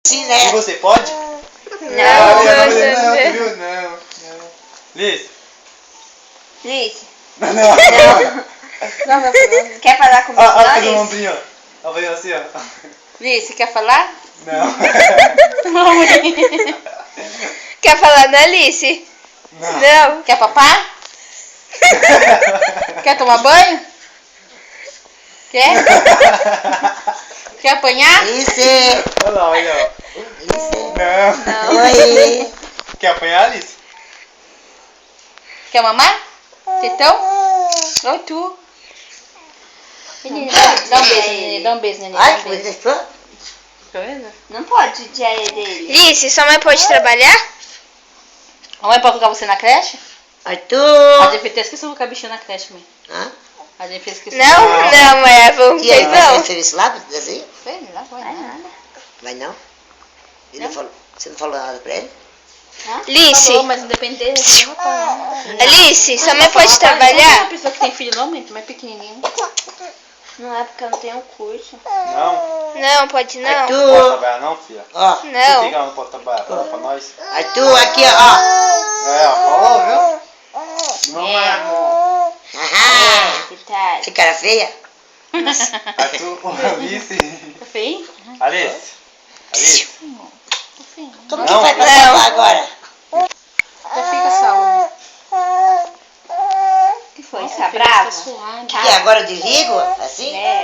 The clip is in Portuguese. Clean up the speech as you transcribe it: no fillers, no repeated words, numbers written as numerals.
Sim, né? E você pode? Não, viu? Não. Liz. Liz, Não. quer falar comigo? Olha Não, aqui no Liz? ombrinho, ó. Olha assim, ó. Liz, você quer falar? Não. Quer falar, né, Alice? Não. Quer papar? Quer tomar banho? Quer? Quer apanhar? Alice! Olha lá, olha. Alice! Não. Oi! Quer apanhar, Alice? Quer mamar? Tetão? Oi, tu. Menina, dá um beijo, neném. Dá um beijo, neném. Ai, que bonita ficou. Tá vendo? Não pode de areia dele. Lice, sua mãe pode trabalhar? A mãe pode colocar você na creche? A Arthur! DPT esqueceu de colocar bichinho na creche, mãe. Hã? A DPT esqueceu. Não, mãe, vamos E aí, vai fazer serviço lá pro desenho? Sei lá, vai nada. Vai não? Ele não falou, você não falou nada pra ele? Lice, Tá falou, mas independente. Alice, sua mãe pode Uma trabalhar? pessoa que tem filho não, mãe, mais pequenininho. Não é porque eu não tenho curso. Não. Não, pode não. Não pode Arthur! trabalhar não, filha? Ó, Por que Não. ela não pode trabalhar? Fala pra nós. Arthur, aqui, ó. É, ó, falou, viu? Mamãe. Aham. Que tal? Que cara feia. Arthur, Alice. Tá feio? Alice. Alice. Como Não. que vai pra salvar agora? Já fica salvo. O que foi? Tá bravo? Tá suado. E agora eu desligo? Assim? É.